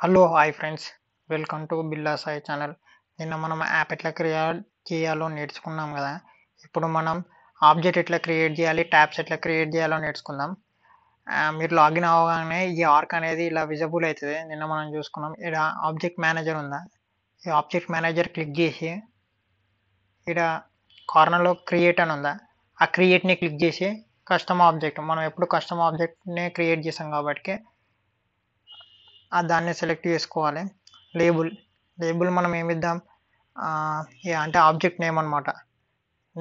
Hello hi friends, welcome to Billa Sai channel. నిన్న మనం app ఎట్లా క్రియేట్ చేయాలో నేర్చుకున్నాం కదా. ఇప్పుడు మనం ఆబ్జెక్ట్ ఎట్లా క్రియేట్ చేయాలి, ట్యాబ్స్ ఎట్లా క్రియేట్ చేయాలో నేర్చుకుందాం. మీరు లాగిన్ అవ్వగానే ఈ ఆర్క్ అనేది ఇలా విజిబుల్ అవుతుంది. నిన్న మనం చూసుకున్నాం. ఇక్కడ ఆబ్జెక్ట్ మేనేజర్ ఉందా, ఈ ఆబ్జెక్ట్ మేనేజర్ క్లిక్ చేసి ఇక్కడ కార్నర్లో క్రియేట్ అని ఉందా, ఆ క్రియేట్ని క్లిక్ చేసి కస్టమ్ ఆబ్జెక్ట్, మనం ఎప్పుడు కస్టమ్ ఆబ్జెక్ట్నే క్రియేట్ చేసాం కాబట్టి దాన్ని సెలెక్ట్ చేసుకోవాలి. లేబుల్ లేబుల్ మనం ఏమిద్దాం, అంటే ఆబ్జెక్ట్ నేమ్ అనమాట.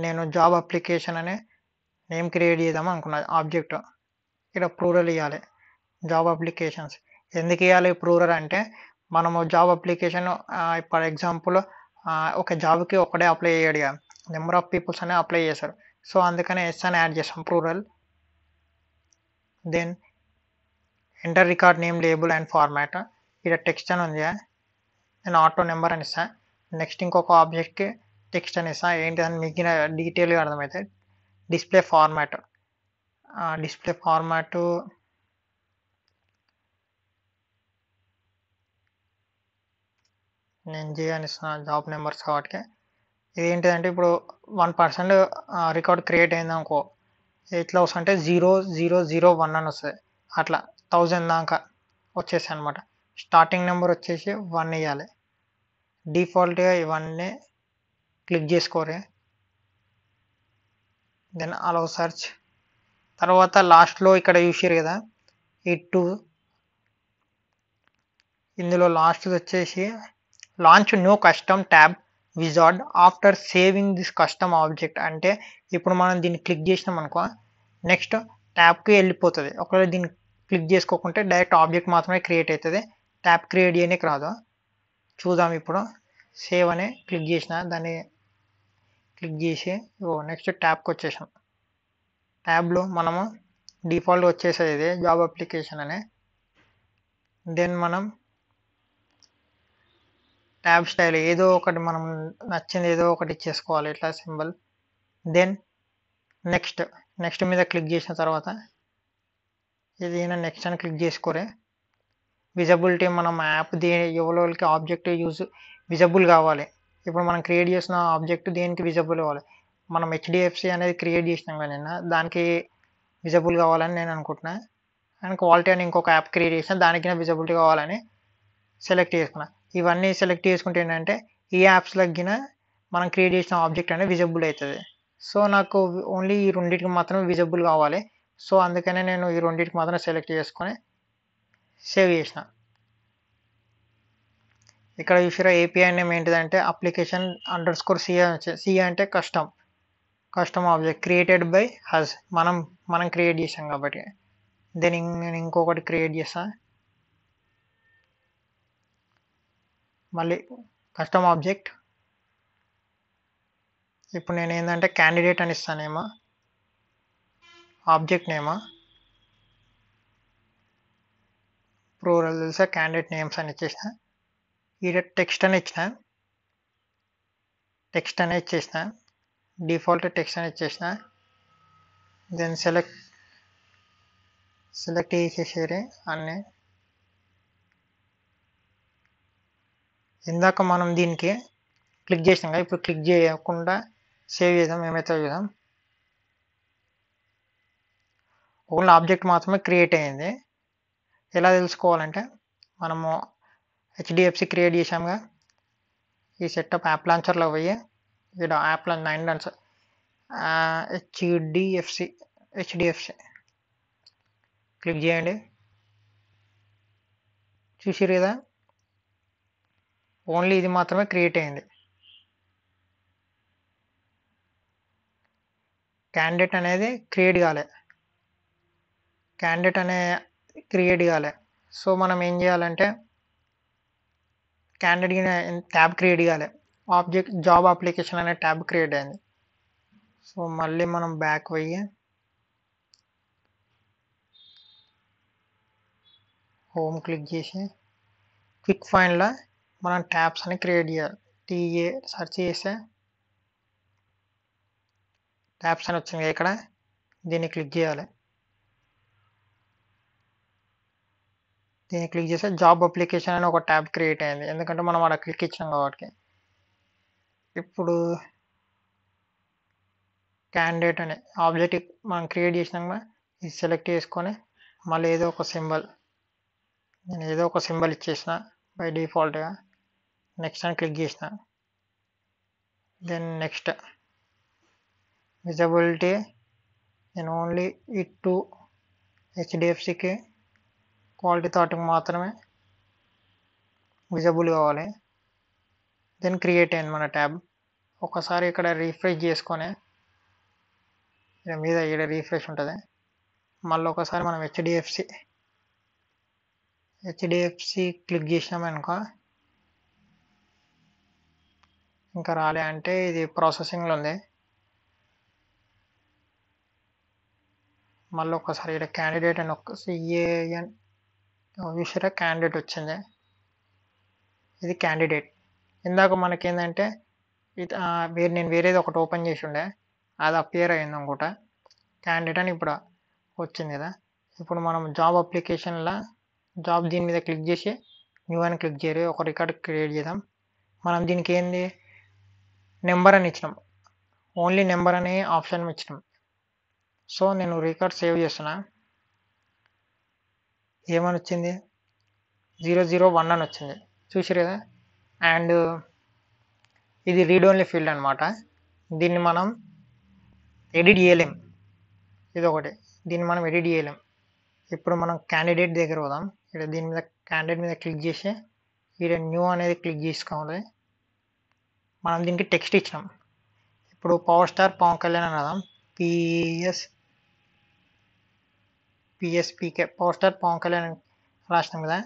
నేను జాబ్ అప్లికేషన్ అనే నేమ్ క్రియేట్ చేద్దాం అనుకున్నా ఆబ్జెక్ట్. ఇక్కడ ప్లూరల్ ఇవ్వాలి. జాబ్ అప్లికేషన్స్ ఎందుకు ఇవ్వాలి ప్లూరల్ అంటే, మనము జాబ్ అప్లికేషన్ ఫర్ ఎగ్జాంపుల్ ఒక జాబ్కి ఒకటే అప్లై చేయడు కదా, నెంబర్ ఆఫ్ పీపుల్స్ అనే అప్లై చేశారు. సో అందుకనే ఎస్ అని యాడ్ చేస్తాం plural. Then enter record name label and format. ఇక్కడ టెక్స్ట్ అని ఉంది, నేను ఆటో నెంబర్ అని ఇస్తాను. నెక్స్ట్ ఇంకొక ఆబ్జెక్ట్కి టెక్స్ట్ అని ఇస్తాను. ఏంటిదని మిగిలిన డీటెయిల్గా అర్థమైతే డిస్ప్లే ఫార్మాట్. డిస్ప్లే ఫార్మాట్ నేను జే అని ఇస్తున్నాను, జాబ్ నెంబర్స్ కాబట్టి. ఇది ఏంటిదంటే ఇప్పుడు 1% రికార్డ్ క్రియేట్ అయింది అనుకో, ఎట్లా వస్తుంది అంటే 0001 అని వస్తుంది. అట్లా 1000 దాకా వచ్చేసాయి అనమాట. స్టార్టింగ్ నెంబర్ వచ్చేసి 1 ఇవ్వాలి. డిఫాల్ట్గా ఇవన్నీ క్లిక్ చేసుకోరే. Then allow search. తర్వాత లాస్ట్లో ఇక్కడ చూసారు కదా ఈ 2, ఇందులో లాస్ట్ వచ్చేసి launch new custom tab wizard after saving this custom object. అంటే ఇప్పుడు మనం దీన్ని క్లిక్ చేసినాం అనుకో, నెక్స్ట్ ట్యాబ్కి వెళ్ళిపోతుంది. ఒకవేళ దీన్ని క్లిక్ చేసుకోకుంటే డైరెక్ట్ ఆబ్జెక్ట్ మాత్రమే క్రియేట్ అవుతుంది, ట్యాబ్ క్రియేట్ చేయడానికి రాదు. చూద్దాం. ఇప్పుడు సేవ్ అని క్లిక్ చేసిన, దాన్ని క్లిక్ చేసి నెక్స్ట్ ట్యాబ్కి వచ్చేసాం. ట్యాబ్లో మనము డిఫాల్ట్ వచ్చేసేది ఇది జాబ్ అప్లికేషన్ అనే. దెన్ మనం ట్యాబ్ స్టైల్ ఏదో ఒకటి మనం నచ్చింది ఏదో ఒకటి ఇచ్చేసుకోవాలి, ఇట్లా సింబల్. దెన్ నెక్స్ట్ మీద క్లిక్ చేసిన తర్వాత ఇది నెక్స్ట్ అని క్లిక్ చేసుకోరే. విజిబిలిటీ మనం యాప్ ఎవరికి ఆబ్జెక్ట్ విజిబుల్ కావాలి. ఇప్పుడు మనం క్రియేట్ చేసిన ఆబ్జెక్ట్ దేనికి విజిబుల్ కావాలి, మనం హెచ్డిఎఫ్సి అనేది క్రియేట్ చేసినాం కదా నిన్న, దానికి విజిబుల్ కావాలని నేను అనుకుంటున్నా. అండ్ క్వాలిటీ అని ఇంకొక యాప్ క్రియేట్ చేసిన, దానికి విజిబిలిటీ కావాలని సెలెక్ట్ చేసుకున్నా. ఇవన్నీ సెలెక్ట్ చేసుకుంటే ఏంటంటే ఈ యాప్స్ లగ్గిన మనం క్రియేట్ చేసిన ఆబ్జెక్ట్ అనేది విజిబుల్ అవుతుంది. సో నాకు ఓన్లీ ఈ రెండింటికి మాత్రమే విజిబుల్ కావాలి. సో అందుకనే నేను ఈ రెండింటికి మాత్రం సెలెక్ట్ చేసుకొని సేవ్ చేసిన. ఇక్కడ చూసారా ఏపీఐ నేమ్ ఏంటిదంటే అప్లికేషన్ అండర్ స్కోర్ సి అంటే కస్టమ్ ఆబ్జెక్ట్ క్రియేటెడ్ బై హజ్, మనం క్రియేట్ చేసాం కాబట్టి. దెన్ నేను ఇంకొకటి క్రియేట్ చేస్తా, మళ్ళీ కస్టమ్ ఆబ్జెక్ట్. ఇప్పుడు నేను ఏంటంటే క్యాండిడేట్ అని ఇస్తానేమో, ఆబ్జెక్ట్ నేమో ప్లూరల్ తెలుసా, క్యాండిడేట్ నేమ్స్ అని ఇచ్చేసిన. ఇక్కడ టెక్స్ట్ అని ఇచ్చేసిన, డిఫాల్ట్ టెక్స్ట్ అని ఇచ్చేసిన. దెన్ సెలెక్ట్ చేసేసేరే అన్నీ. ఇందాక మనం దీనికి క్లిక్ చేసినాం కదా, ఇప్పుడు క్లిక్ చేయకుండా సేవ్ చేద్దాం. ఏమైతే చూద్దాం. ఓన్లీ ఆబ్జెక్ట్ మాత్రమే క్రియేట్ అయ్యింది. ఎలా తెలుసుకోవాలంటే మనము హెచ్డిఎఫ్సి క్రియేట్ చేసాముగా, ఈ సెటప్ యాప్ లాంచర్లో పోయి ఇక్కడ యాప్ 9 రన్స్ హెచ్డిఎఫ్సి క్లిక్ చేయండి. చూసిరు కదా, ఓన్లీ ఇది మాత్రమే క్రియేట్ అయింది. క్యాండిడేట్ అనేది క్రియేట్ కాలే. సో మనం ఏం చేయాలంటే క్యాండిడేట్ ట్యాబ్ క్రియేట్ కాలే, ఆబ్జెక్ట్ జాబ్ అప్లికేషన్ అనే ట్యాబ్ క్రియేట్ అయింది. సో మళ్ళీ మనం బ్యాక్ పోయి హోమ్ క్లిక్ చేసి క్విక్ ఫైండ్లో మనం ట్యాబ్స్ అని క్రియేట్ చేయాలి. టీఏ సెర్చ్ చేస్తే ట్యాబ్స్ అని వచ్చింది. ఇక్కడ దీన్ని క్లిక్ చేయాలి. దీన్ని క్లిక్ చేస్తే జాబ్ అప్లికేషన్ అని ఒక ట్యాబ్ క్రియేట్ అయింది, ఎందుకంటే మనం అక్కడ క్లిక్ ఇచ్చాం కాబట్టి. ఇప్పుడు క్యాండిడేట్ అనే ఆబ్జెక్ట్ మనం క్రియేట్ చేసినాక ఇది సెలెక్ట్ చేసుకొని మళ్ళీ ఏదో ఒక సింబల్, నేను ఏదో ఒక సింబల్ ఇచ్చేసిన బై డిఫాల్ట్గా. నెక్స్ట్ అని క్లిక్ చేసిన. దెన్ నెక్స్ట్ విజిబిలిటీ, నేను ఓన్లీ ఈ 2 హెచ్డిఎఫ్సికి క్వాలిటీ థాట్కి మాత్రమే విజిబుల్ కావాలి. దెన్ క్రియేట్ అయింది మన ట్యాబ్. ఒకసారి ఇక్కడ రీఫ్రెష్ చేసుకొని మీద ఇక్కడ రీఫ్రెష్ ఉంటుంది. మళ్ళీ ఒకసారి మనం హెచ్డిఎఫ్సి క్లిక్ చేసినామనుకో ఇంకా రాలే అంటే ఇది ప్రాసెసింగ్లో ఉంది. మళ్ళీ ఒకసారి ఇక్కడ క్యాండిడేట్ అని ఒక సిఏఎన్ చూసారా, క్యాండిడేట్ వచ్చింది. ఇది క్యాండిడేట్. ఇందాక మనకేంటంటే నేను వేరేది ఒకటి ఓపెన్ చేసి ఉండే, అది అపియర్ అయింది అనుకుంటా, క్యాండిడేట్ అని ఇప్పుడు వచ్చింది కదా. ఇప్పుడు మనం జాబ్ అప్లికేషన్లో జాబ్ దీని మీద క్లిక్ చేసి న్యూ అని క్లిక్ చేయాలి. ఒక రికార్డ్ క్రియేట్ చేద్దాం. మనం దీనికి ఏంది నెంబర్ అని ఇచ్చినాం, ఓన్లీ నెంబర్ అనే ఆప్షన్ ఇచ్చినాం. సో నేను రికార్డ్ సేవ్ చేస్తున్నా. ఏమని వచ్చింది, 001 అని వచ్చింది, చూసారు కదా. అండ్ ఇది రీడ్ ఓన్లీ ఫీల్డ్ అనమాట. దీన్ని మనం ఎడిట్ చేయలేం, ఇది ఒకటి, దీన్ని మనం ఎడిట్ చేయలేం. ఇప్పుడు మనం క్యాండిడేట్ దగ్గర పోదాం. ఇక్కడ దీని మీద క్యాండిడేట్ మీద క్లిక్ చేసి ఇక్కడ న్యూ అనేది క్లిక్ చేసుకోవాలి. మనం దీనికి టెక్స్ట్ ఇచ్చినాం. ఇప్పుడు పవర్ స్టార్ పవన్ కళ్యాణ్ అని రాదాం, PSPK power star Pawan Kalyan రాసినాం కదా.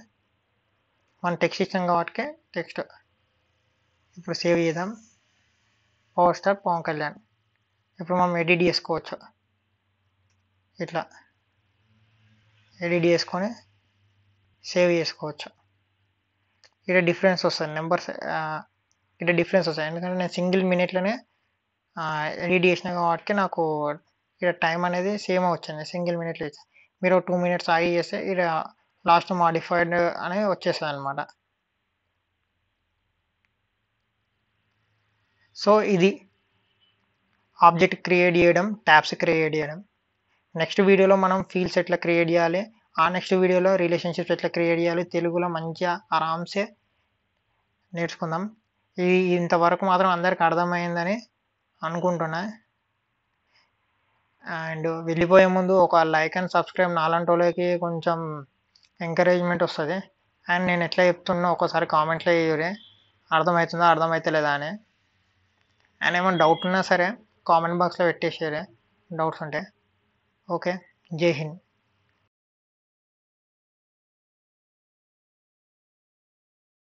మనం టెక్స్ట్ ఇచ్చాం కాబట్టి టెక్స్ట్ ఇప్పుడు సేవ్ చేద్దాం, పవర్ స్టార్ పవన్ కళ్యాణ్. ఇప్పుడు మనం ఎడిట్ చేసుకోవచ్చు, ఇట్లా ఎడిట్ చేసుకొని సేవ్ చేసుకోవచ్చు. ఇక్కడ డిఫరెన్స్ వస్తుంది, నెంబర్స్ ఇక్కడ డిఫరెన్స్ వస్తాయి, ఎందుకంటే నేను సింగిల్ మినిట్లోనే ఎడిట్ చేసిన కాబట్టి నాకు ఇక్కడ టైం అనేది సేమ్ వచ్చింది, సింగిల్ మినిట్లో ఇచ్చింది. మీరు 2 minutes ఆగి చేస్తే ఇక్కడ లాస్ట్ మాడిఫైడ్ అనేది వచ్చేస్తుంది అనమాట. సో ఇది ఆబ్జెక్ట్ క్రియేట్ చేయడం, ట్యాబ్స్ క్రియేట్ చేయడం. నెక్స్ట్ వీడియోలో మనం ఫీల్డ్స్ ఎట్లా క్రియేట్ చేయాలి, ఆ నెక్స్ట్ వీడియోలో రిలేషన్షిప్స్ ఎట్లా క్రియేట్ చేయాలి తెలుగులో మంచిగా ఆరామ్సే నేర్చుకుందాం. ఇది ఇంతవరకు మాత్రం అందరికి అర్థమైందని అనుకుంటున్నా. అండ్ వెళ్ళిపోయే ముందు ఒక లైక్ అండ్ సబ్స్క్రైబ్, నాలాంటి వాళ్ళకి కొంచెం ఎంకరేజ్మెంట్ వస్తుంది. అండ్ నేను ఎట్లా చెప్తున్నా ఒకసారి కామెంట్లో వేయరే, అర్థమవుతుందా అర్థమవుతలేదా అని. అండ్ ఏమైనా డౌట్ ఉన్నా సరే కామెంట్ బాక్స్లో పెట్టేసారే, డౌట్స్ ఉంటే. ఓకే, జై హింద్.